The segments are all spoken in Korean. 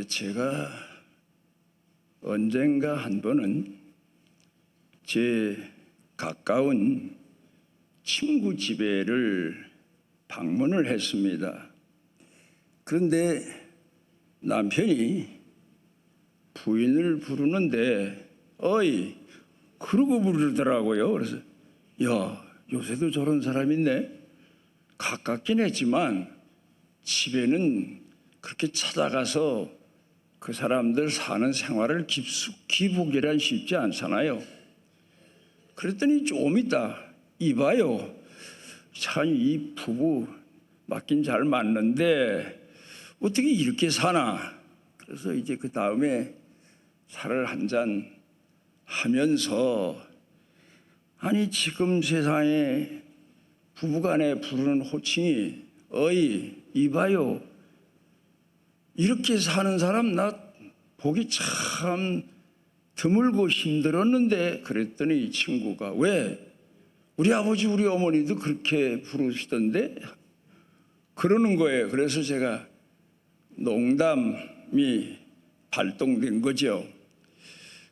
제가 언젠가 한 번은 제 가까운 친구 집에를 방문을 했습니다. 그런데 남편이 부인을 부르는데 어이 그러고 부르더라고요. 그래서 야, 요새도 저런 사람 있네. 가깝긴 했지만 집에는 그렇게 찾아가서 그 사람들 사는 생활을 깊숙이 보기란 쉽지 않잖아요. 그랬더니 좀 있다 이봐요, 참 이 부부 맞긴 잘 맞는데 어떻게 이렇게 사나. 그래서 이제 그 다음에 차를 한잔 하면서 아니 지금 세상에 부부간에 부르는 호칭이 어이 이봐요, 이렇게 사는 사람 나 보기 참 드물고 힘들었는데. 그랬더니 이 친구가 왜 우리 아버지 우리 어머니도 그렇게 부르시던데 그러는 거예요. 그래서 제가 농담이 발동된 거죠.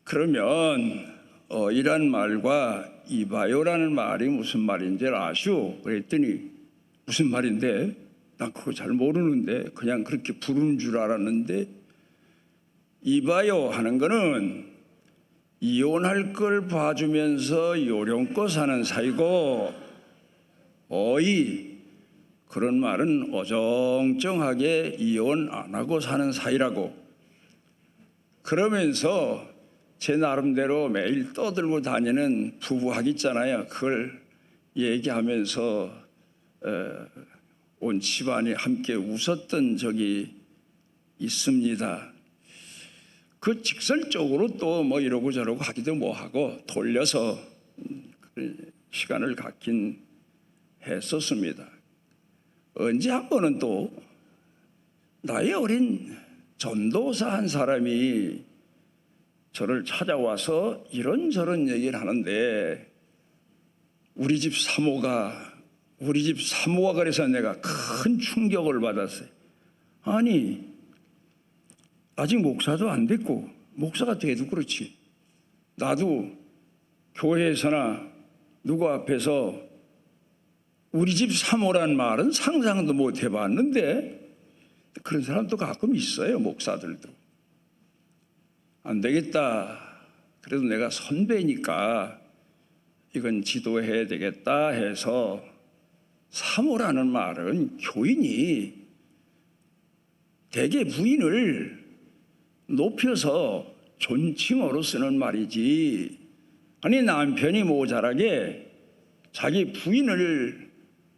그러면 이란 말과 이봐요라는 말이 무슨 말인지 아시오? 그랬더니 무슨 말인데? 난 그거 잘 모르는데 그냥 그렇게 부르는 줄 알았는데, 이봐요 하는 거는 이혼할 걸 봐주면서 요령껏 사는 사이고, 어이 그런 말은 어정쩡하게 이혼 안 하고 사는 사이라고. 그러면서 제 나름대로 매일 떠들고 다니는 부부학 있잖아요. 그걸 얘기하면서 온 집안이 함께 웃었던 적이 있습니다. 그 직설적으로 또 뭐 이러고 저러고 하기도 뭐하고 돌려서 시간을 갖긴 했었습니다. 언제 한 번은 또 나이 어린 전도사 한 사람이 저를 찾아와서 이런저런 얘기를 하는데 우리 집 사모가 그래서 내가 큰 충격을 받았어요. 아니 아직 목사도 안 됐고, 목사가 돼도 그렇지 나도 교회에서나 누구 앞에서 우리 집 사모란 말은 상상도 못 해봤는데, 그런 사람도 가끔 있어요. 목사들도. 안 되겠다, 그래도 내가 선배니까 이건 지도해야 되겠다 해서, 사모라는 말은 교인이 대개 부인을 높여서 존칭어로 쓰는 말이지, 아니 남편이 모자라게 자기 부인을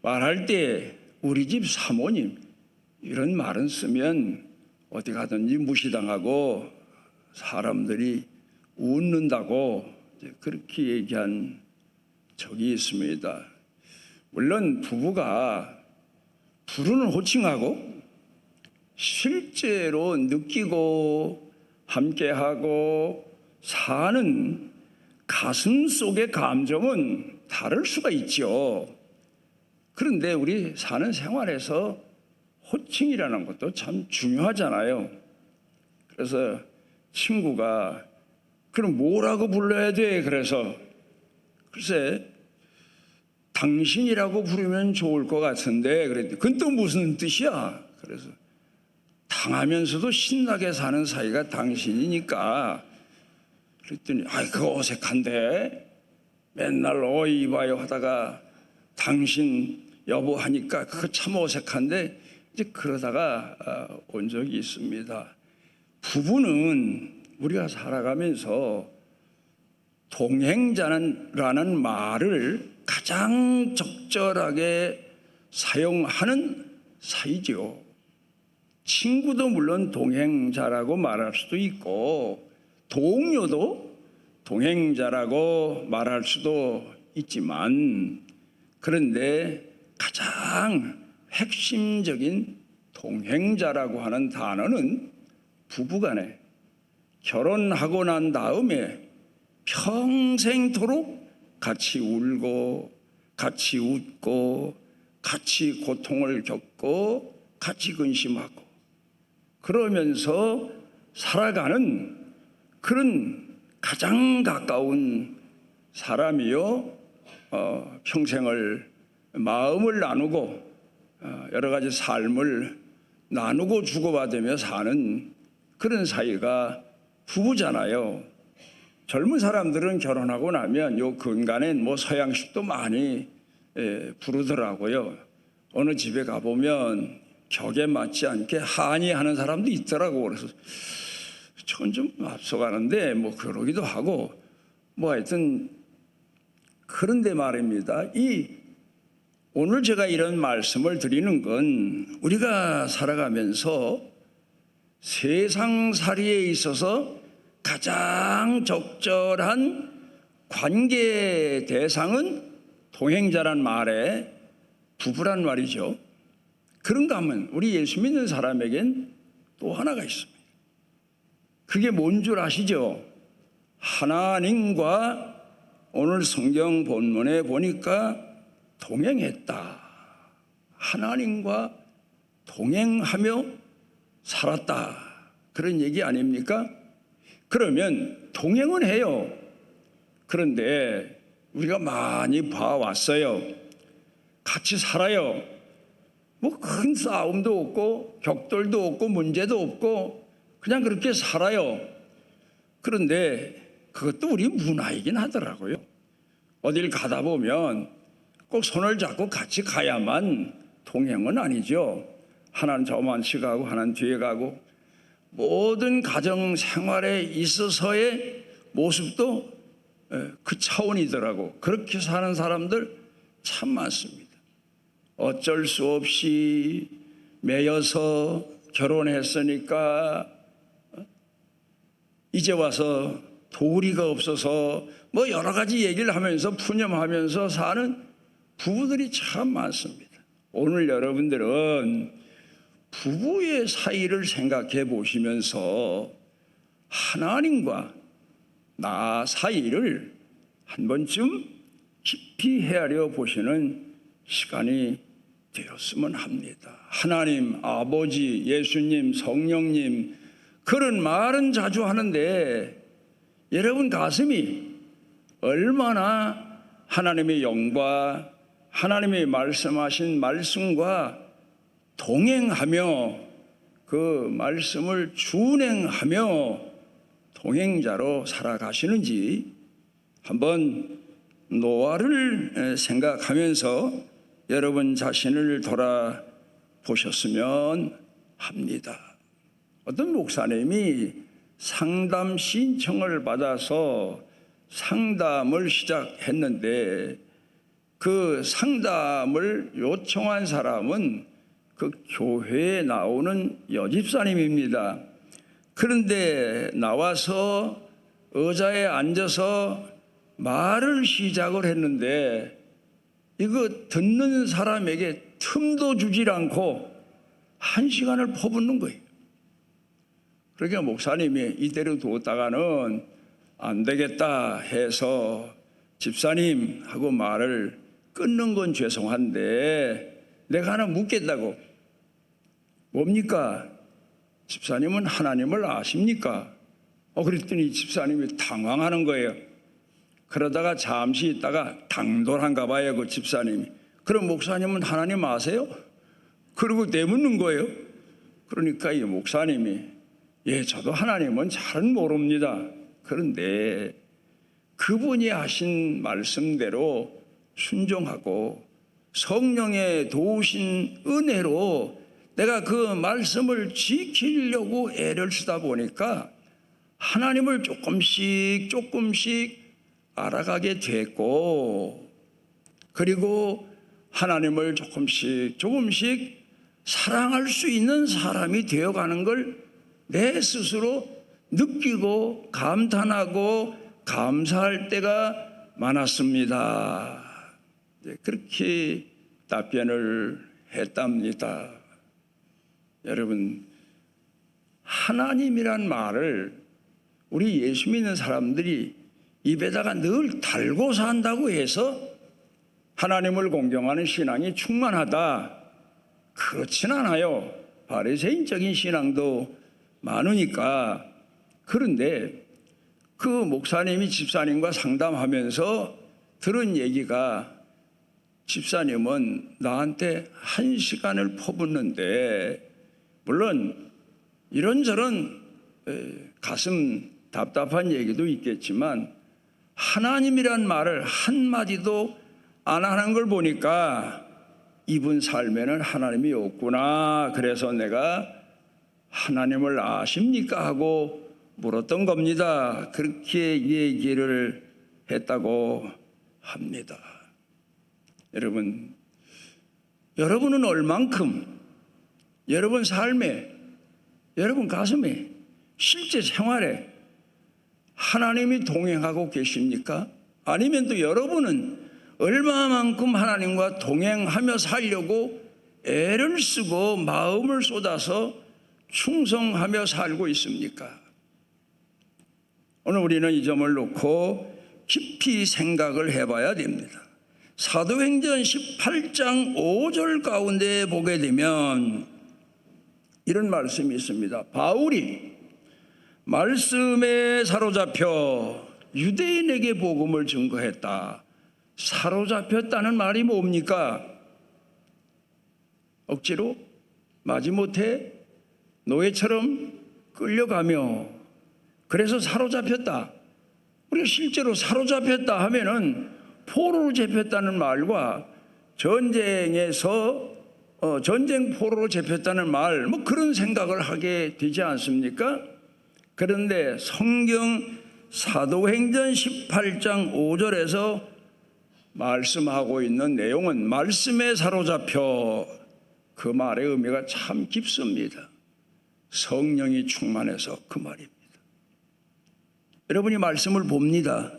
말할 때 우리 집 사모님 이런 말은 쓰면 어디 가든지 무시당하고 사람들이 웃는다고 그렇게 얘기한 적이 있습니다. 물론 부부가 부르는 호칭하고 실제로 느끼고 함께하고 사는 가슴 속의 감정은 다를 수가 있죠. 그런데 우리 사는 생활에서 호칭이라는 것도 참 중요하잖아요. 그래서 친구가 그럼 뭐라고 불러야 돼? 그래서 글쎄 당신이라고 부르면 좋을 것 같은데 그랬더니 그건 또 무슨 뜻이야? 그래서 당하면서도 신나게 사는 사이가 당신이니까. 그랬더니 아이 그거 어색한데 맨날 어이 이봐요 하다가 당신 여보 하니까 그거 참 어색한데, 이제 그러다가 온 적이 있습니다. 부부는 우리가 살아가면서 동행자라는 말을 가장 적절하게 사용하는 사이죠. 친구도 물론 동행자라고 말할 수도 있고 동료도 동행자라고 말할 수도 있지만, 그런데 가장 핵심적인 동행자라고 하는 단어는 부부간에 결혼하고 난 다음에 평생토록 같이 울고 같이 웃고 같이 고통을 겪고 같이 근심하고 그러면서 살아가는 그런 가장 가까운 사람이요, 평생을 마음을 나누고 여러 가지 삶을 나누고 주고받으며 사는 그런 사이가 부부잖아요. 젊은 사람들은 결혼하고 나면 요 근간엔 뭐 서양식도 많이 부르더라고요. 어느 집에 가보면 격에 맞지 않게 한의하는 사람도 있더라고. 그래서 저건 좀 앞서가는데 뭐 그러기도 하고 뭐 하여튼 그런데 말입니다. 오늘 제가 이런 말씀을 드리는 건 우리가 살아가면서 세상살이에 있어서 가장 적절한 관계 대상은 동행자란 말에 부부란 말이죠. 그런가 하면 우리 예수 믿는 사람에겐 또 하나가 있습니다. 그게 뭔 줄 아시죠? 하나님과 오늘 성경 본문에 보니까 동행했다. 하나님과 동행하며 살았다. 그런 얘기 아닙니까? 그러면 동행은 해요. 그런데 우리가 많이 봐왔어요. 같이 살아요. 뭐 큰 싸움도 없고 격돌도 없고 문제도 없고 그냥 그렇게 살아요. 그런데 그것도 우리 문화이긴 하더라고요. 어딜 가다 보면 꼭 손을 잡고 같이 가야만 동행은 아니죠. 하나는 저만치 가고 하나는 뒤에 가고 모든 가정 생활에 있어서의 모습도 그 차원이더라고. 그렇게 사는 사람들 참 많습니다. 어쩔 수 없이 매여서 결혼했으니까 이제 와서 도리가 없어서 뭐 여러 가지 얘기를 하면서 푸념하면서 사는 부부들이 참 많습니다. 오늘 여러분들은 부부의 사이를 생각해 보시면서 하나님과 나 사이를 한 번쯤 깊이 헤아려 보시는 시간이 되었으면 합니다. 하나님, 아버지, 예수님, 성령님 그런 말은 자주 하는데 여러분 가슴이 얼마나 하나님의 영과 하나님의 말씀하신 말씀과 동행하며 그 말씀을 준행하며 동행자로 살아가시는지 한번 노아를 생각하면서 여러분 자신을 돌아보셨으면 합니다. 어떤 목사님이 상담 신청을 받아서 상담을 시작했는데 그 상담을 요청한 사람은 그 교회에 나오는 여집사님입니다. 그런데 나와서 의자에 앉아서 말을 시작을 했는데 이거 듣는 사람에게 틈도 주질 않고 1시간을 퍼붓는 거예요. 그러니까 목사님이 이대로 두었다가는 안 되겠다 해서 집사님 하고 말을 끊는 건 죄송한데 내가 하나 묻겠다고. 뭡니까? 집사님은 하나님을 아십니까? 그랬더니 집사님이 당황하는 거예요. 그러다가 잠시 있다가 당돌한가 봐요, 그 집사님이. 그럼 목사님은 하나님 아세요? 그러고 내묻는 거예요. 그러니까 이 목사님이 저도 하나님은 잘은 모릅니다. 그런데 그분이 하신 말씀대로 순종하고 성령의 도우신 은혜로 내가 그 말씀을 지키려고 애를 쓰다 보니까 하나님을 조금씩 알아가게 됐고, 그리고 하나님을 조금씩 사랑할 수 있는 사람이 되어가는 걸 내 스스로 느끼고 감탄하고 감사할 때가 많았습니다. 그렇게 답변을 했답니다. 여러분, 하나님이란 말을 우리 예수 믿는 사람들이 입에다가 늘 달고 산다고 해서 하나님을 공경하는 신앙이 충만하다, 그렇진 않아요. 바리새인적인 신앙도 많으니까. 그런데 그 목사님이 집사님과 상담하면서 들은 얘기가, 집사님은 나한테 1시간을 퍼붓는데, 물론 이런저런 가슴 답답한 얘기도 있겠지만 하나님이란 말을 한마디도 안 하는 걸 보니까 이분 삶에는 하나님이 없구나. 그래서 내가 하나님을 아십니까? 하고 물었던 겁니다. 그렇게 얘기를 했다고 합니다. 여러분은 얼만큼 여러분 삶에, 여러분 가슴에, 실제 생활에 하나님이 동행하고 계십니까? 아니면 또 여러분은 얼마만큼 하나님과 동행하며 살려고 애를 쓰고 마음을 쏟아서 충성하며 살고 있습니까? 오늘 우리는 이 점을 놓고 깊이 생각을 해봐야 됩니다. 사도행전 18장 5절 가운데 보게 되면 이런 말씀이 있습니다. 바울이 말씀에 사로잡혀 유대인에게 복음을 증거했다. 사로잡혔다는 말이 뭡니까? 억지로 마지못해 노예처럼 끌려가며, 그래서 사로잡혔다. 우리가 실제로 사로잡혔다 하면은 포로로 잡혔다는 말과 전쟁에서 전쟁 포로로 잡혔다는 말, 뭐 그런 생각을 하게 되지 않습니까? 그런데 성경 사도행전 18장 5절에서 말씀하고 있는 내용은 말씀에 사로잡혀, 그 말의 의미가 참 깊습니다. 성령이 충만해서 그 말입니다. 여러분이 말씀을 봅니다.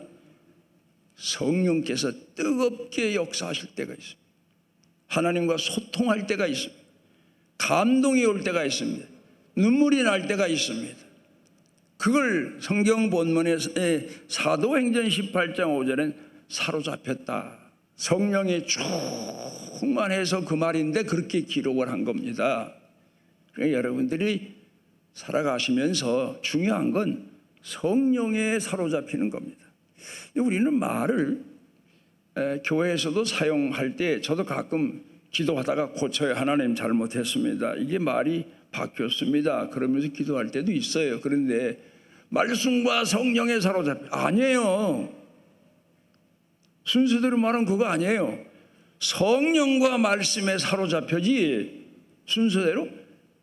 성령께서 뜨겁게 역사하실 때가 있습니다. 하나님과 소통할 때가 있습니다. 감동이 올 때가 있습니다. 눈물이 날 때가 있습니다. 그걸 성경 본문의 사도행전 18장 5절엔 사로잡혔다, 성령이 충만해서 그 말인데 그렇게 기록을 한 겁니다. 그러니까 여러분들이 살아가시면서 중요한 건 성령에 사로잡히는 겁니다. 우리는 말을 교회에서도 사용할 때 저도 가끔 기도하다가 고쳐요. 하나님 잘못했습니다. 이게 말이 바뀌었습니다. 그러면서 기도할 때도 있어요. 그런데 말씀과 성령에 사로잡혀, 아니에요. 순서대로 말하면 그거 아니에요. 성령과 말씀에 사로잡혀지 순서대로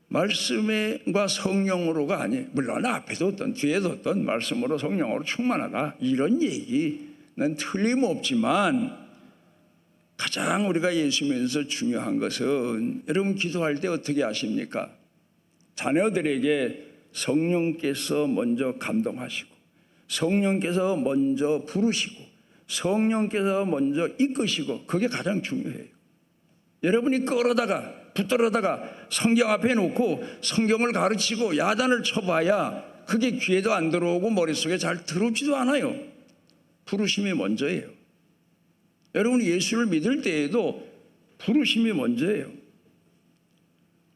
말씀과 성령으로가 아니에요. 물론 앞에도 어떤 뒤에도 어떤 말씀으로 성령으로 충만하다, 이런 얘기는 틀림없지만 가장 우리가 예수 믿으면서 중요한 것은, 여러분 기도할 때 어떻게 하십니까? 자녀들에게 성령께서 먼저 감동하시고, 성령께서 먼저 부르시고, 성령께서 먼저 이끄시고, 그게 가장 중요해요. 여러분이 끌어다가 붙들어다가 성경 앞에 놓고 성경을 가르치고 야단을 쳐봐야 그게 귀에도 안 들어오고 머릿속에 잘 들어오지도 않아요. 부르심이 먼저예요. 여러분이 예수를 믿을 때에도 부르심이 먼저예요.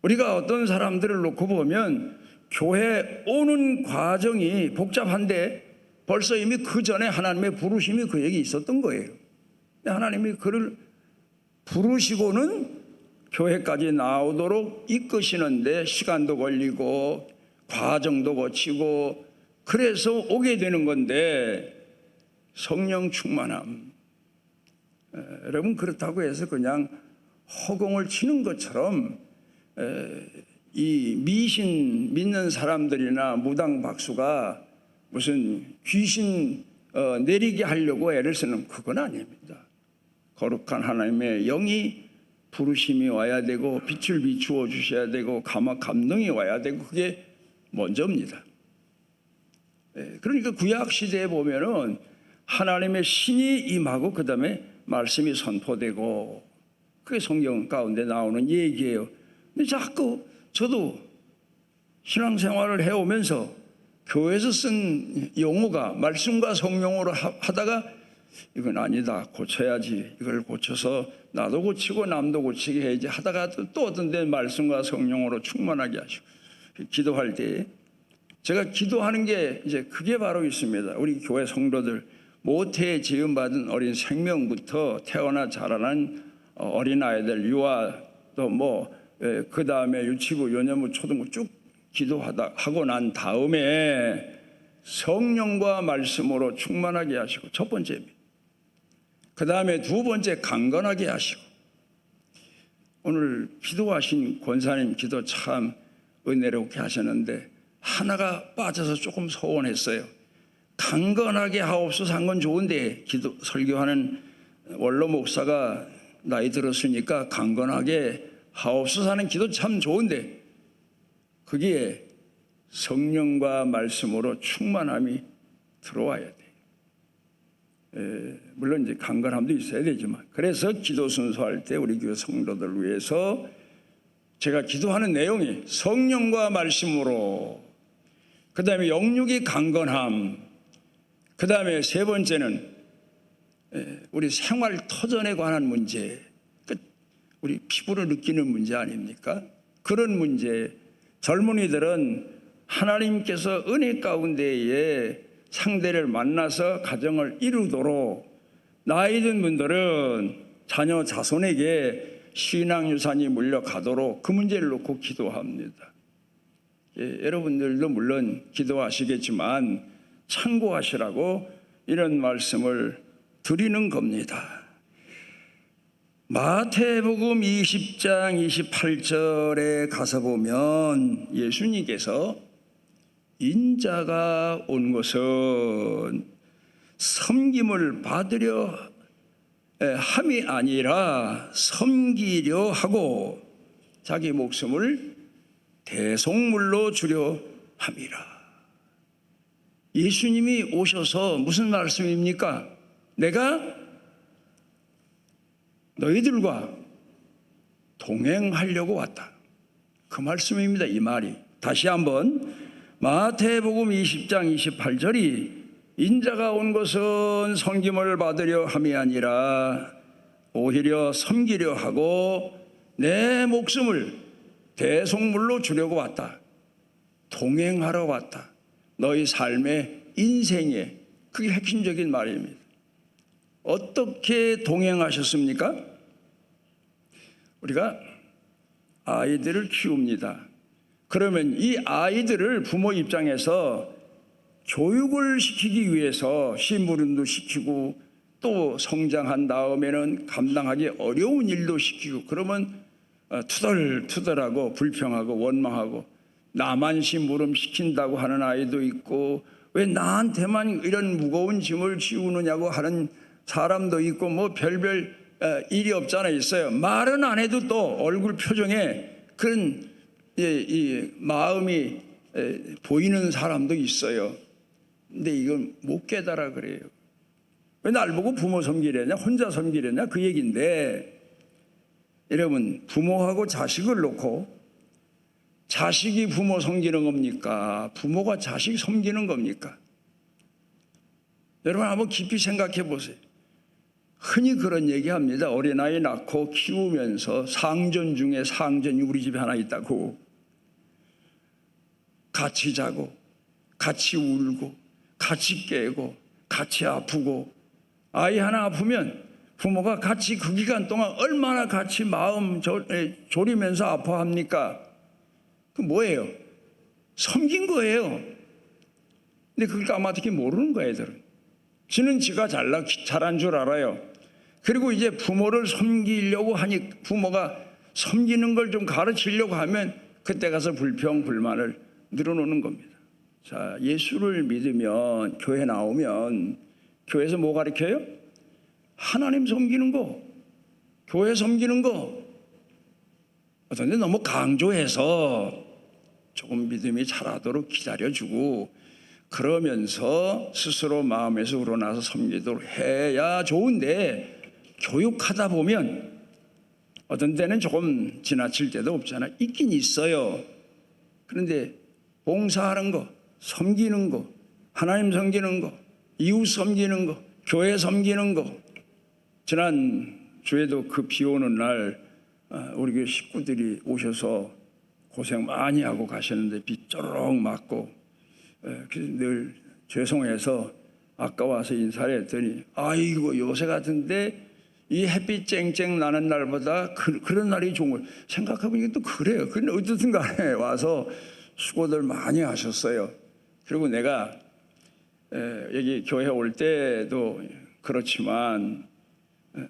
우리가 어떤 사람들을 놓고 보면 교회 오는 과정이 복잡한데 벌써 이미 그 전에 하나님의 부르심이 그에게 있었던 거예요. 하나님이 그를 부르시고는 교회까지 나오도록 이끄시는데 시간도 걸리고 과정도 거치고 그래서 오게 되는 건데, 성령 충만함, 여러분 그렇다고 해서 그냥 허공을 치는 것처럼 이 미신 믿는 사람들이나 무당 박수가 무슨 귀신 내리게 하려고 애를 쓰는, 그건 아닙니다. 거룩한 하나님의 영이 부르심이 와야 되고 빛을 비추어 주셔야 되고 감동이 와야 되고, 그게 먼저입니다. 그러니까 구약 시대에 보면은 하나님의 신이 임하고 그 다음에 말씀이 선포되고, 그게 성경 가운데 나오는 얘기예요. 근데 자꾸 저도 신앙생활을 해오면서 교회에서 쓴 용어가 말씀과 성령으로 하다가 이건 아니다, 고쳐야지, 이걸 고쳐서 나도 고치고 남도 고치게 해야지 하다가 또 어떤 데 말씀과 성령으로 충만하게 하시고, 기도할 때 제가 기도하는 게 이제 그게 바로 있습니다. 우리 교회 성도들 모태에 지음받은 어린 생명부터 태어나 자라난 어린아이들, 유아, 또 그 다음에 유치부, 유년부, 초등부 쭉 하고 난 다음에 성령과 말씀으로 충만하게 하시고, 첫 번째입니다. 그 다음에 두 번째, 강건하게 하시고. 오늘 기도하신 권사님 기도 참 은혜롭게 하셨는데 하나가 빠져서 조금 소원했어요. 강건하게 하옵소서 한 건 좋은데, 설교하는 원로 목사가 나이 들었으니까 강건하게 하옵소서 하는 기도 참 좋은데, 거기에 성령과 말씀으로 충만함이 들어와야 돼요. 물론 이제 강건함도 있어야 되지만, 그래서 기도 순서할 때 우리 교회 성도들 위해서 제가 기도하는 내용이 성령과 말씀으로, 그 다음에 영육이 강건함, 그 다음에 세 번째는 우리 생활 터전에 관한 문제, 우리 피부로 느끼는 문제 아닙니까? 그런 문제. 젊은이들은 하나님께서 은혜 가운데에 상대를 만나서 가정을 이루도록, 나이 든 분들은 자녀 자손에게 신앙유산이 물려가도록 그 문제를 놓고 기도합니다. 여러분들도 물론 기도하시겠지만 참고하시라고 이런 말씀을 드리는 겁니다. 마태복음 20장 28절에 가서 보면 예수님께서 인자가 온 것은 섬김을 받으려 함이 아니라 섬기려 하고 자기 목숨을 대속물로 주려 함이라. 예수님이 오셔서 무슨 말씀입니까? 내가 너희들과 동행하려고 왔다, 그 말씀입니다. 이 말이 다시 한번 마태복음 20장 28절이 인자가 온 것은 섬김을 받으려 함이 아니라 오히려 섬기려 하고 내 목숨을 대속물로 주려고 왔다, 동행하러 왔다. 너희 삶의 인생에, 그게 핵심적인 말입니다. 어떻게 동행하셨습니까? 우리가 아이들을 키웁니다. 그러면 이 아이들을 부모 입장에서 교육을 시키기 위해서 심부름도 시키고 또 성장한 다음에는 감당하기 어려운 일도 시키고, 그러면 투덜투덜하고 불평하고 원망하고 나만 심부름 시킨다고 하는 아이도 있고, 왜 나한테만 이런 무거운 짐을 지우느냐고 하는 사람도 있고, 별별 일이 없잖아 있어요. 말은 안 해도 또 얼굴 표정에 그런 이 마음이 보이는 사람도 있어요. 근데 이건 못 깨달아 그래요. 왜 날 보고 부모 섬기려냐, 혼자 섬기려냐, 그 얘기인데, 여러분, 부모하고 자식을 놓고 자식이 부모 섬기는 겁니까? 부모가 자식 섬기는 겁니까? 여러분 한번 깊이 생각해 보세요. 흔히 그런 얘기합니다. 어린아이 낳고 키우면서 상전 중에 상전이 우리 집에 하나 있다고, 같이 자고 같이 울고 같이 깨고 같이 아프고, 아이 하나 아프면 부모가 같이 그 기간 동안 얼마나 같이 마음 졸이면서 아파합니까? 그 뭐예요? 섬긴 거예요. 근데 그걸 까마득히 모르는 거예요. 애들은 지는 지가 잘한 줄 알아요. 그리고 이제 부모를 섬기려고 하니, 부모가 섬기는 걸 좀 가르치려고 하면 그때 가서 불평 불만을 늘어놓는 겁니다. 자, 예수를 믿으면, 교회 나오면 교회에서 뭐 가르쳐요? 하나님 섬기는 거, 교회 섬기는 거. 어떤데 너무 강조해서 조금 믿음이 자라도록 기다려주고, 그러면서 스스로 마음에서 우러나서 섬기도록 해야 좋은데, 교육하다 보면 어떤 때는 조금 지나칠 때도 없잖아요. 있긴 있어요. 그런데 봉사하는 거, 섬기는 거, 하나님 섬기는 거, 이웃 섬기는 거, 교회 섬기는 거. 지난 주에도 그 비 오는 날 우리 교회 식구들이 오셔서 고생 많이 하고 가셨는데 비 쪼르륵 맞고 그래서 늘 죄송해서 아까 와서 인사를 했더니 아이고 요새 같은데 이 햇빛 쨍쨍 나는 날보다 그런 날이 좋은 걸 생각해보니까 또 그래요. 근데 어쨌든 간에 와서 수고들 많이 하셨어요. 그리고 내가 여기 교회 올 때도 그렇지만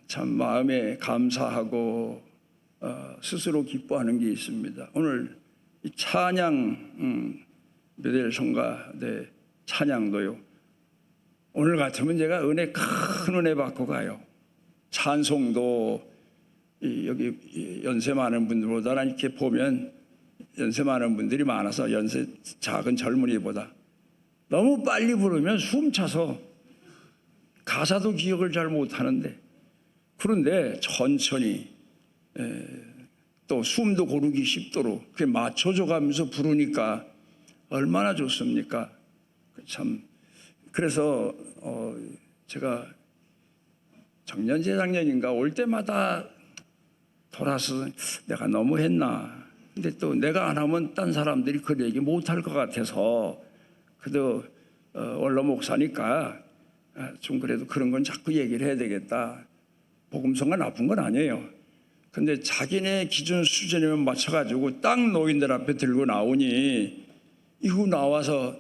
참 마음에 감사하고 스스로 기뻐하는 게 있습니다. 오늘 이 찬양 베델 성가대 찬양도요. 오늘 같으면 제가 큰 은혜 받고 가요. 찬송도 여기 연세 많은 분들보다는 이렇게 보면 연세 많은 분들이 많아서 연세 작은 젊은이보다 너무 빨리 부르면 숨차서 가사도 기억을 잘 못하는데 그런데 천천히 또 숨도 고르기 쉽도록 그렇게 맞춰줘 가면서 부르니까 얼마나 좋습니까? 참 그래서 제가 작년 재작년인가 올 때마다 돌아서 내가 너무 했나. 근데 또 내가 안 하면 딴 사람들이 그 얘기 못할 것 같아서 그래도 원로 목사니까 좀 그래도 그런 건 자꾸 얘기를 해야 되겠다. 복음성가 나쁜 건 아니에요. 근데 자기네 기준 수준에만 맞춰가지고 딱 노인들 앞에 들고 나오니 이거 나와서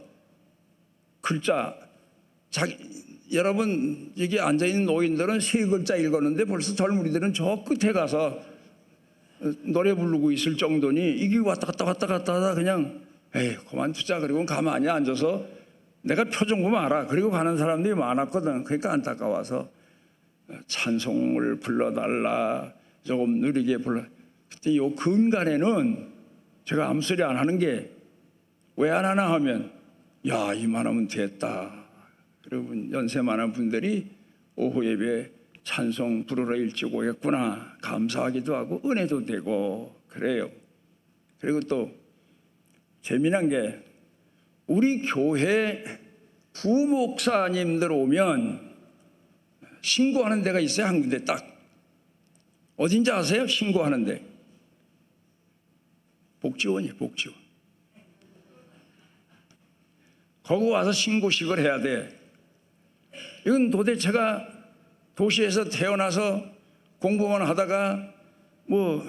글자 여러분 여기 앉아있는 노인들은 세 글자 읽었는데 벌써 젊은이들은 저 끝에 가서 노래 부르고 있을 정도니 이게 왔다 갔다 하다 그냥 에이 그만두자 그리고 가만히 앉아서 내가 표정 보면 알아. 그리고 가는 사람들이 많았거든. 그러니까 안타까워서 찬송을 불러달라 조금 느리게 불러. 그때 요 근간에는 제가 아무 소리 안 하는 게 왜 안 하나 하면 야 이만하면 됐다. 여러분 연세 많은 분들이 오후 예배 찬송 부르러 일찍 오겠구나 감사하기도 하고 은혜도 되고 그래요. 그리고 또 재미난 게 우리 교회 부목사님들 오면 신고하는 데가 있어요. 한 군데 딱. 어딘지 아세요? 신고하는 데. 복지원이에요. 복지원. 거기 와서 신고식을 해야 돼. 이건 도대체가 도시에서 태어나서 공부만 하다가 뭐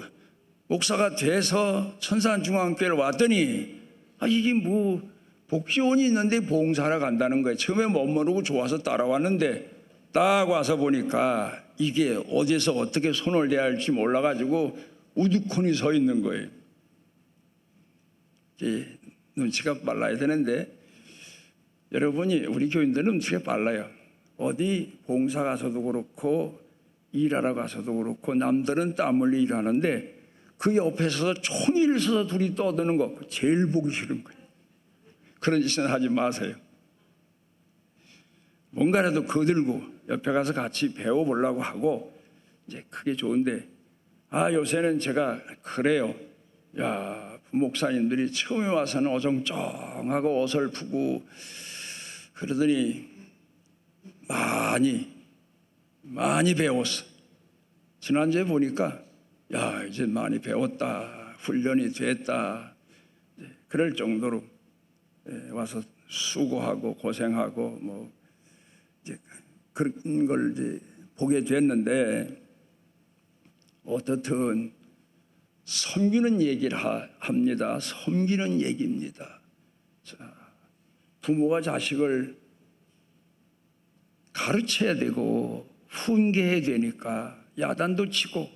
목사가 돼서 천산중앙교회를 왔더니 이게 뭐 복지원이 있는데 봉사하러 간다는 거예요. 처음에 못 모르고 좋아서 따라왔는데 딱 와서 보니까 이게 어디서 어떻게 손을 대야 할지 몰라가지고 우두커니 서 있는 거예요. 눈치가 빨라야 되는데 여러분이 우리 교인들은 눈치가 빨라요. 어디 봉사 가서도 그렇고 일하러 가서도 그렇고 남들은 땀 흘려 일하는데 그 옆에 서서 총일 서서 둘이 떠드는 거 제일 보기 싫은 거예요. 그런 짓은 하지 마세요. 뭔가라도 거들고 옆에 가서 같이 배워보려고 하고 이제 그게 좋은데 요새는 제가 그래요. 부목사님들이 처음에 와서는 어정쩡하고 어설프고 그러더니 많이 배웠어. 지난주에 보니까 이제 많이 배웠다. 훈련이 됐다. 그럴 정도로 와서 수고하고 고생하고 뭐 이제 그런 걸 이제 보게 됐는데 어떻든 섬기는 얘기를 합니다. 섬기는 얘기입니다. 자, 부모가 자식을 가르쳐야 되고 훈계해야 되니까 야단도 치고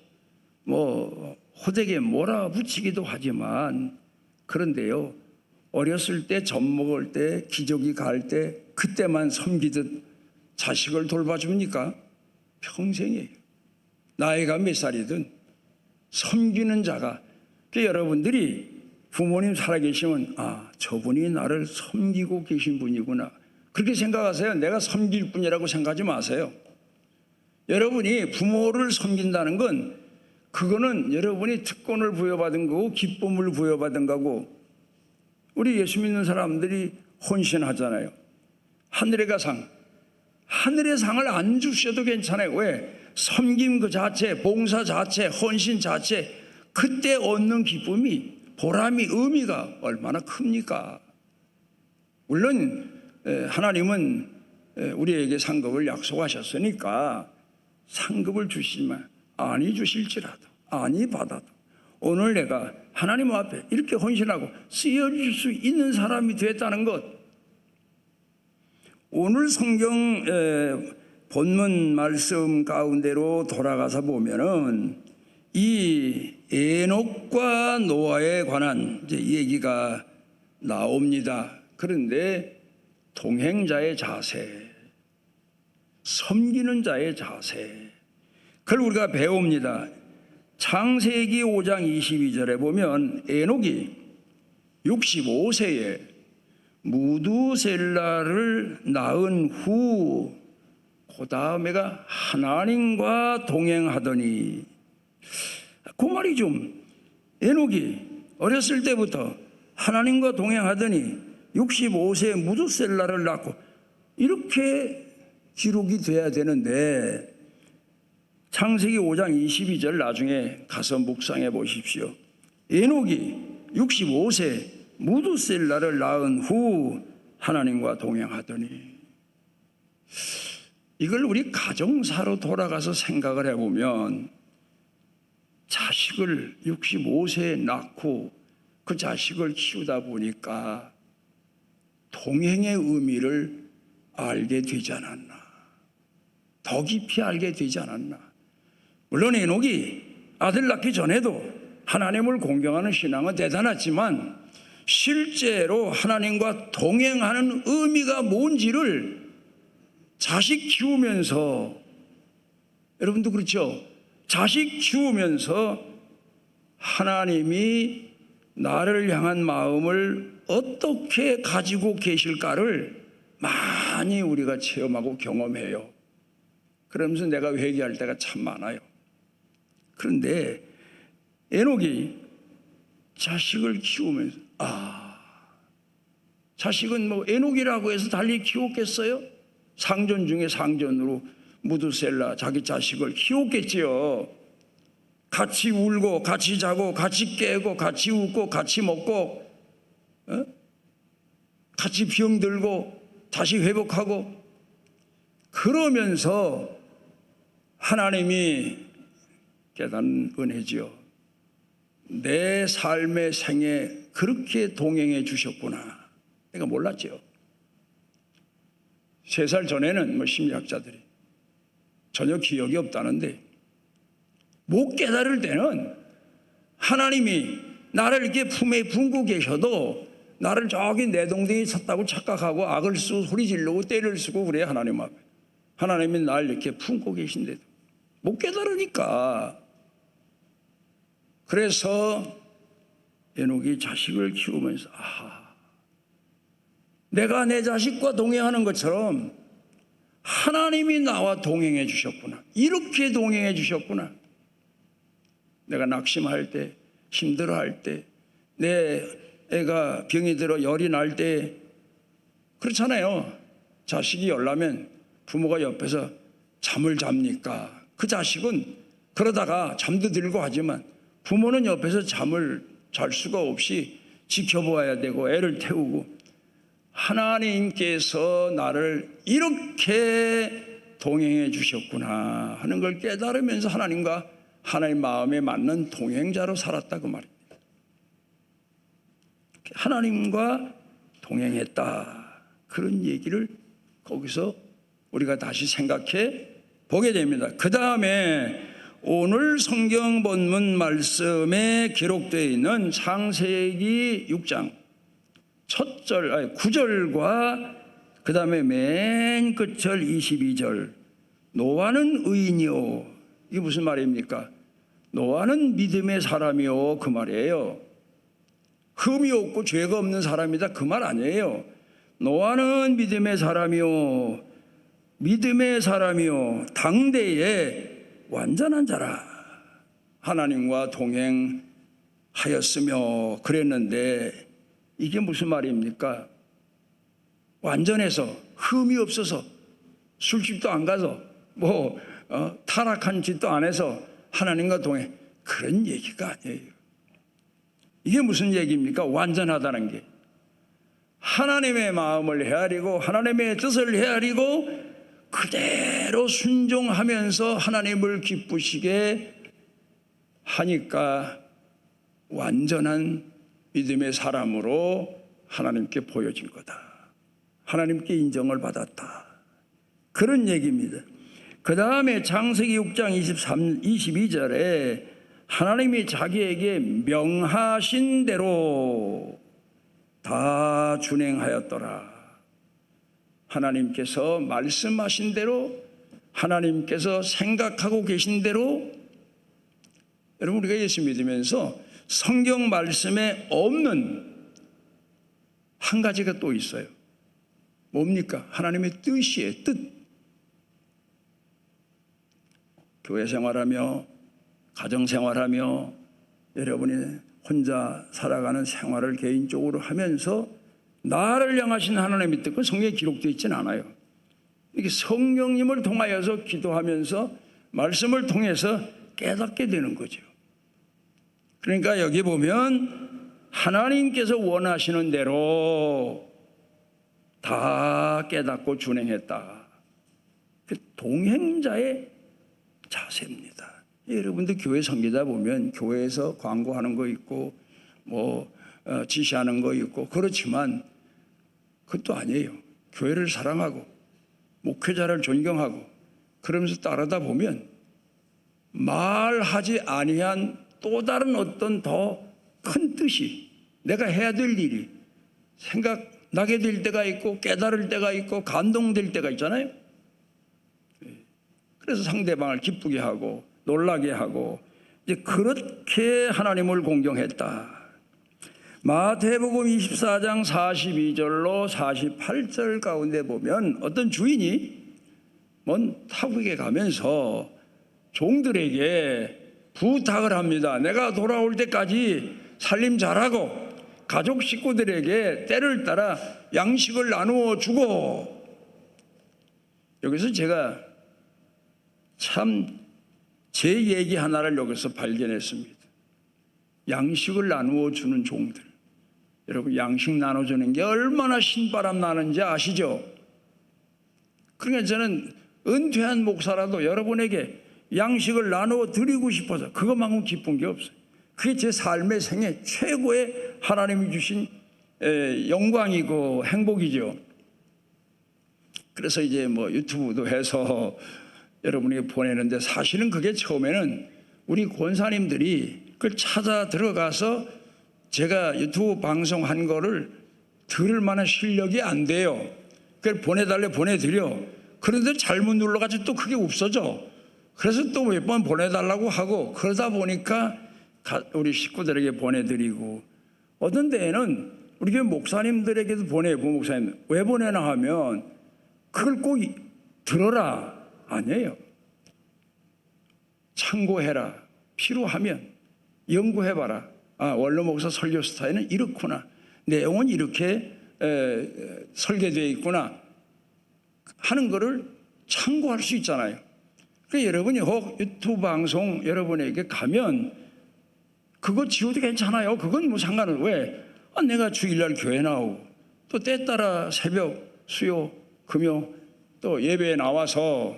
뭐 호되게 몰아붙이기도 하지만 그런데요 어렸을 때 젖 먹을 때 기저귀 갈 때 그때만 섬기듯 자식을 돌봐줍니까? 평생이에요. 나이가 몇 살이든 섬기는 자가 여러분들이 부모님 살아계시면 저분이 나를 섬기고 계신 분이구나 그렇게 생각하세요. 내가 섬길 뿐이라고 생각하지 마세요. 여러분이 부모를 섬긴다는 건 그거는 여러분이 특권을 부여받은 거고 기쁨을 부여받은 거고 우리 예수 믿는 사람들이 헌신하잖아요. 하늘의 가상 하늘의 상을 안 주셔도 괜찮아요. 왜? 섬김 그 자체, 봉사 자체, 헌신 자체, 그때 얻는 기쁨이, 보람이, 의미가 얼마나 큽니까? 물론 하나님은 우리에게 상급을 약속하셨으니까 상급을 주시지만 아니 주실지라도, 아니 받아도 오늘 내가 하나님 앞에 이렇게 헌신하고 쓰여질 수 있는 사람이 됐다는 것, 오늘 성경 본문 말씀 가운데로 돌아가서 보면은 이 에녹과 노아에 관한 이제 얘기가 나옵니다. 그런데 동행자의 자세, 섬기는 자의 자세, 그걸 우리가 배웁니다. 창세기 5장 22절에 보면 에녹이 65세에 무두셀라를 낳은 후 그 다음에가 하나님과 동행하더니, 그 말이 좀, 에녹이 어렸을 때부터 하나님과 동행하더니 65세에 무두셀라를 낳고, 이렇게 기록이 돼야 되는데 창세기 5장 22절 나중에 가서 묵상해 보십시오. 에녹이 65세 무두셀라를 낳은 후 하나님과 동행하더니, 이걸 우리 가정사로 돌아가서 생각을 해보면 자식을 65세에 낳고 그 자식을 키우다 보니까 동행의 의미를 알게 되지 않았나, 더 깊이 알게 되지 않았나. 물론 에녹이 아들 낳기 전에도 하나님을 공경하는 신앙은 대단했지만 실제로 하나님과 동행하는 의미가 뭔지를 자식 키우면서, 여러분도 그렇죠? 자식 키우면서 하나님이 나를 향한 마음을 어떻게 가지고 계실까를 많이 우리가 체험하고 경험해요. 그러면서 내가 회개할 때가 참 많아요. 그런데 에녹이 자식을 키우면서, 자식은 뭐 에녹이라고 해서 달리 키웠겠어요? 상전 중에 상전으로 무두셀라 자기 자식을 키웠겠지요. 같이 울고 같이 자고 같이 깨고 같이 웃고 같이 먹고, 같이 병들고 다시 회복하고, 그러면서 하나님이 깨닫는 은혜지요. 내 삶의 생에 그렇게 동행해 주셨구나. 내가 몰랐죠. 3살 전에는 뭐 심리학자들이 전혀 기억이 없다는데, 못 깨달을 때는 하나님이 나를 이렇게 품에 품고 계셔도 나를 저기 내동댕이 쳤다고 착각하고 악을 쓰고 소리 지르고 때를 쓰고 그래요. 하나님 앞에 하나님이 날 이렇게 품고 계신데도 못 깨달으니까. 그래서 에녹이 자식을 키우면서, 내가 내 자식과 동행하는 것처럼 하나님이 나와 동행해 주셨구나, 이렇게 동행해 주셨구나. 내가 낙심할 때, 힘들어할 때, 내 애가 병이 들어 열이 날 때, 그렇잖아요. 자식이 열나면 부모가 옆에서 잠을 잡니까? 그 자식은 그러다가 잠도 들고 하지만 부모는 옆에서 잠을 잘 수가 없이 지켜보아야 되고 애를 태우고, 하나님께서 나를 이렇게 동행해 주셨구나 하는 걸 깨달으면서 하나님과 하나님 마음에 맞는 동행자로 살았다, 그 말입니다. 하나님과 동행했다, 그런 얘기를 거기서 우리가 다시 생각해 보게 됩니다. 그 다음에 오늘 성경 본문 말씀에 기록되어 있는 창세기 6장 9절과 그 다음에 맨 끝절 22절, 노아는 의인이요, 이게 무슨 말입니까? 노아는 믿음의 사람이요, 그 말이에요. 흠이 없고 죄가 없는 사람이다, 그 말 아니에요. 노아는 믿음의 사람이요, 믿음의 사람이요, 당대에 완전한 자라. 하나님과 동행하였으며 그랬는데, 이게 무슨 말입니까? 완전해서 흠이 없어서 술집도 안 가서 타락한 짓도 안 해서 하나님과 동행, 그런 얘기가 아니에요. 이게 무슨 얘기입니까? 완전하다는 게 하나님의 마음을 헤아리고 하나님의 뜻을 헤아리고 그대로 순종하면서 하나님을 기쁘시게 하니까 완전한 믿음의 사람으로 하나님께 보여진 거다. 하나님께 인정을 받았다. 그런 얘기입니다. 그 다음에 창세기 6장 22절에 하나님이 자기에게 명하신 대로 다 준행하였더라. 하나님께서 말씀하신 대로, 하나님께서 생각하고 계신 대로. 여러분, 우리가 예수 믿으면서 성경 말씀에 없는 한 가지가 또 있어요. 뭡니까? 하나님의 뜻이에요. 뜻. 교회 생활하며 가정 생활하며 여러분이 혼자 살아가는 생활을 개인적으로 하면서 나를 향하신 하나님의 뜻, 그 성경에 기록되어 있지는 않아요. 이게 성령님을 통하여서 기도하면서 말씀을 통해서 깨닫게 되는 거죠. 그러니까 여기 보면 하나님께서 원하시는 대로 다 깨닫고 준행했다. 그 동행자의 자세입니다. 여러분들 교회 섬기다 보면 교회에서 광고하는 거 있고 지시하는 거 있고 그렇지만 그것도 아니에요. 교회를 사랑하고 목회자를 존경하고 그러면서 따르다 보면 말하지 아니한 또 다른 어떤 더 큰 뜻이 내가 해야 될 일이 생각나게 될 때가 있고 깨달을 때가 있고 감동될 때가 있잖아요. 그래서 상대방을 기쁘게 하고 놀라게 하고 이제 그렇게 하나님을 공경했다. 마태복음 24장 42절로 48절 가운데 보면 어떤 주인이 먼 타국에 가면서 종들에게 부탁을 합니다. 내가 돌아올 때까지 살림 잘하고 가족 식구들에게 때를 따라 양식을 나누어 주고. 여기서 제가 참 제 얘기 하나를 여기서 발견했습니다. 양식을 나누어 주는 종들. 여러분, 양식 나눠주는 게 얼마나 신바람 나는지 아시죠? 그러니까 저는 은퇴한 목사라도 여러분에게 양식을 나누어 드리고 싶어서 그것만큼 기쁜 게 없어요. 그게 제 삶의 생애 최고의 하나님이 주신 영광이고 행복이죠. 그래서 이제 유튜브도 해서 여러분에게 보내는데 사실은 그게 처음에는 우리 권사님들이 그걸 찾아 들어가서 제가 유튜브 방송한 거를 들을 만한 실력이 안 돼요. 그걸 보내달래 보내드려. 그런데 잘못 눌러가지고 또 그게 없어져. 그래서 또 몇 번 보내달라고 하고 그러다 보니까 우리 식구들에게 보내드리고 어떤 데에는 우리 교회 목사님들에게도 보내고 목사님 왜 보내나 하면 그걸 꼭 들어라 아니에요. 참고해라. 필요하면 연구해봐라. 원로 목사 설교 스타일은 이렇구나. 내용은 이렇게 설계되어 있구나 하는 거를 참고할 수 있잖아요. 그러니까 여러분이 유튜브 방송 여러분에게 가면 그거 지워도 괜찮아요. 그건 뭐 상관은 왜? 내가 주일날 교회 나오고 또 때 따라 새벽, 수요, 금요 또 예배에 나와서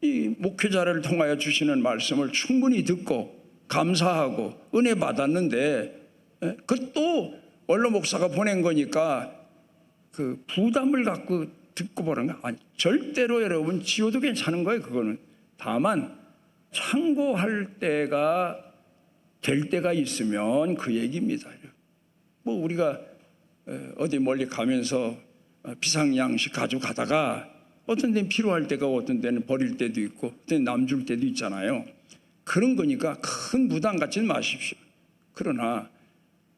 이 목회자를 통하여 주시는 말씀을 충분히 듣고 감사하고 은혜 받았는데 그것도 원로 목사가 보낸 거니까 그 부담을 갖고 듣고 보는 거 아니, 절대로 여러분 지워도 괜찮은 거예요. 그거는 다만 참고할 때가 될 때가 있으면 그 얘기입니다. 우리가 어디 멀리 가면서 비상양식 가져가다가 어떤 데는 필요할 때가 어떤 데는 버릴 때도 있고 어떤 데는 남 줄 때도 있잖아요. 그런 거니까 큰 부담 갖지는 마십시오. 그러나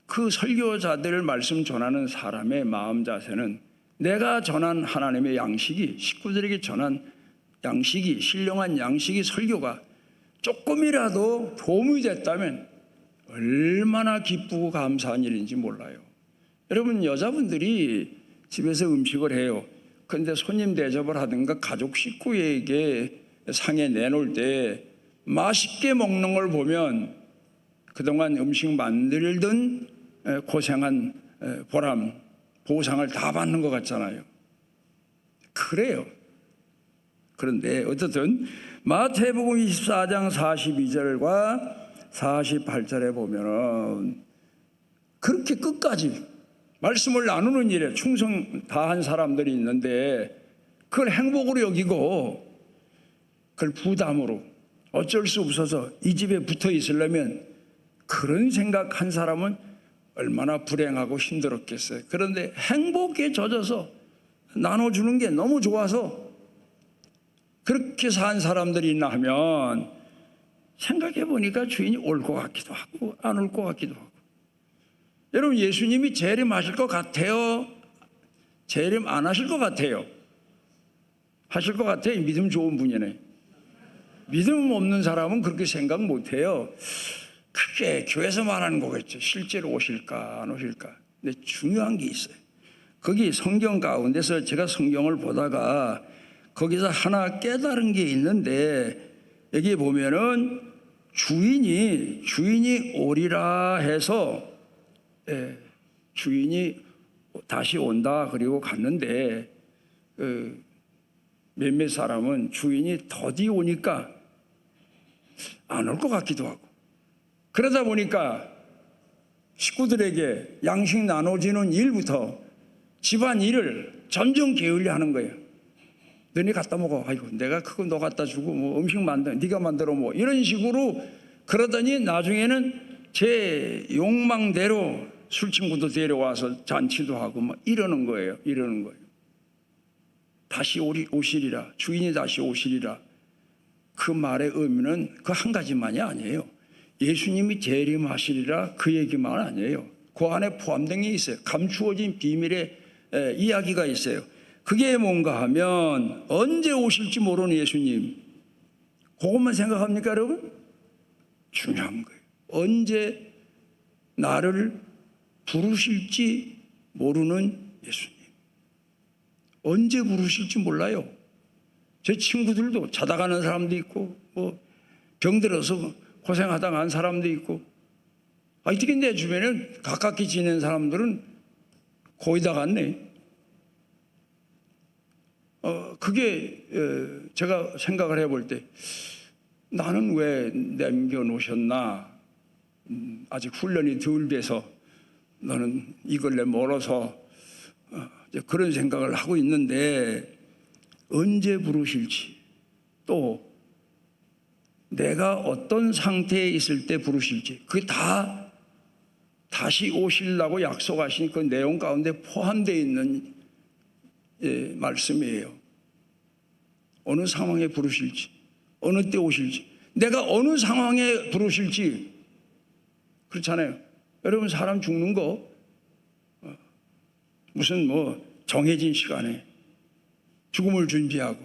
그 설교자들 말씀 전하는 사람의 마음 자세는 내가 전한 하나님의 양식이 식구들에게 전한 양식이 신령한 양식이 설교가 조금이라도 도움이 됐다면 얼마나 기쁘고 감사한 일인지 몰라요. 여러분 여자분들이 집에서 음식을 해요. 근데 손님 대접을 하든가 가족 식구에게 상에 내놓을 때 맛있게 먹는 걸 보면 그동안 음식 만들던 고생한 보람, 보상을 다 받는 것 같잖아요. 그래요. 그런데 어쨌든 마태복음 24장 42절과 48절에 보면은 그렇게 끝까지 말씀을 나누는 일에 충성 다한 사람들이 있는데 그걸 행복으로 여기고 그걸 부담으로 어쩔 수 없어서 이 집에 붙어 있으려면 그런 생각한 사람은 얼마나 불행하고 힘들었겠어요. 그런데 행복에 젖어서 나눠주는 게 너무 좋아서 그렇게 산 사람들이 있나 하면 생각해 보니까 주인이 올 것 같기도 하고 안 올 것 같기도 하고. 여러분, 예수님이 재림하실 것 같아요? 재림 안 하실 것 같아요? 하실 것 같아요? 믿음 좋은 분이네. 믿음 없는 사람은 그렇게 생각 못 해요. 그게 교회에서 말하는 거겠죠. 실제로 오실까 안 오실까. 근데 중요한 게 있어요. 거기 성경 가운데서 제가 성경을 보다가 거기서 하나 깨달은 게 있는데 여기 보면은 주인이 오리라 해서 주인이 다시 온다 그리고 갔는데 몇몇 사람은 주인이 더디 오니까 안 올 것 같기도 하고 그러다 보니까 식구들에게 양식 나눠지는 일부터 집안 일을 점점 게을리 하는 거예요. 너네 갖다 먹어. 아이고 내가 그거 너 갖다 주고 뭐 음식 네가 만들어 뭐 이런 식으로 그러더니 나중에는 제 욕망대로 술친구도 데려와서 잔치도 하고 막 이러는 거예요. 다시 오시리라. 주인이 다시 오시리라. 그 말의 의미는 그 한 가지만이 아니에요. 예수님이 재림하시리라 그 얘기만 아니에요. 그 안에 포함된 게 있어요. 감추어진 비밀의 이야기가 있어요. 그게 뭔가 하면 언제 오실지 모르는 예수님. 그것만 생각합니까 여러분? 중요한 거예요. 언제 나를 부르실지 모르는 예수님. 언제 부르실지 몰라요. 제 친구들도 자다 가는 사람도 있고 뭐 병들어서 고생하다 간 사람도 있고 특히 내 주변에 가깝게 지낸 사람들은 거의 다 갔네. 그게 제가 생각을 해볼 때 나는 왜 남겨놓으셨나. 아직 훈련이 덜 돼서 너는 이걸래 멀어서 그런 생각을 하고 있는데 언제 부르실지 또 내가 어떤 상태에 있을 때 부르실지 그게 다 다시 오시려고 약속하신 그 내용 가운데 포함되어 있는 말씀이에요. 어느 상황에 부르실지 어느 때 오실지 내가 어느 상황에 부르실지 그렇잖아요. 여러분 사람 죽는 거 무슨 뭐 정해진 시간에 죽음을 준비하고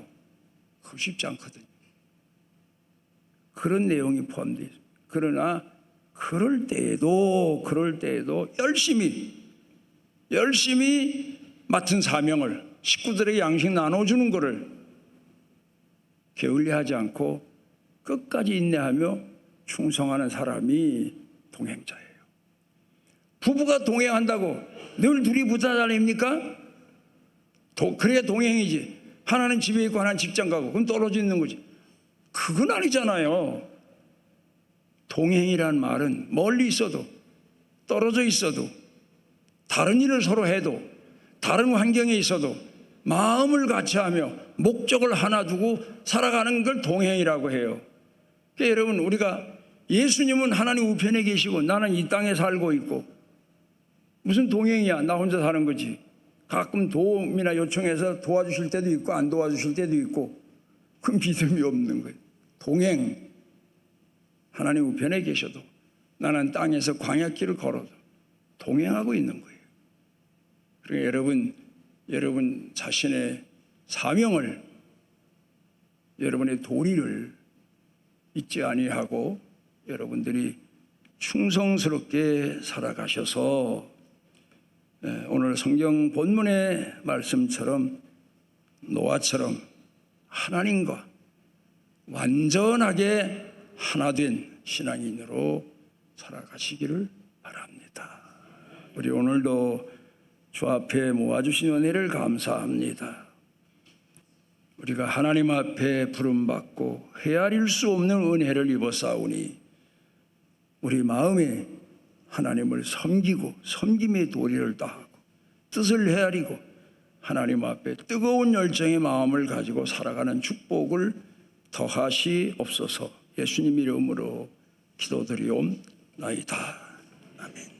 그거 쉽지 않거든요. 그런 내용이 포함되어 있어요. 그러나 그럴 때에도 열심히 맡은 사명을 식구들에게 양식 나눠주는 것을 게을리하지 않고 끝까지 인내하며 충성하는 사람이 동행자예요. 부부가 동행한다고 늘 둘이 붙어 다닙니까? 그래야 동행이지. 하나는 집에 있고 하나는 직장 가고 그럼 떨어져 있는 거지. 그건 아니잖아요. 동행이란 말은 멀리 있어도 떨어져 있어도 다른 일을 서로 해도 다른 환경에 있어도 마음을 같이 하며 목적을 하나 두고 살아가는 걸 동행이라고 해요. 그러니까 여러분 우리가 예수님은 하나님 우편에 계시고 나는 이 땅에 살고 있고 무슨 동행이야. 나 혼자 사는 거지. 가끔 도움이나 요청해서 도와주실 때도 있고 안 도와주실 때도 있고 그 믿음이 없는 거예요. 동행. 하나님 우편에 계셔도 나는 땅에서 광야길을 걸어도 동행하고 있는 거예요. 그러니까 여러분 자신의 사명을 여러분의 도리를 잊지 아니하고 여러분들이 충성스럽게 살아가셔서 오늘 성경 본문의 말씀처럼 노아처럼 하나님과 완전하게 하나 된 신앙인으로 살아가시기를 바랍니다. 우리 오늘도 주 앞에 모아주신 은혜를 감사합니다. 우리가 하나님 앞에 부름받고 헤아릴 수 없는 은혜를 입어싸우니 우리 마음에 하나님을 섬기고 섬김의 도리를 다하고 뜻을 헤아리고 하나님 앞에 뜨거운 열정의 마음을 가지고 살아가는 축복을 더하시옵소서. 예수님 이름으로 기도드리옵나이다. 아멘.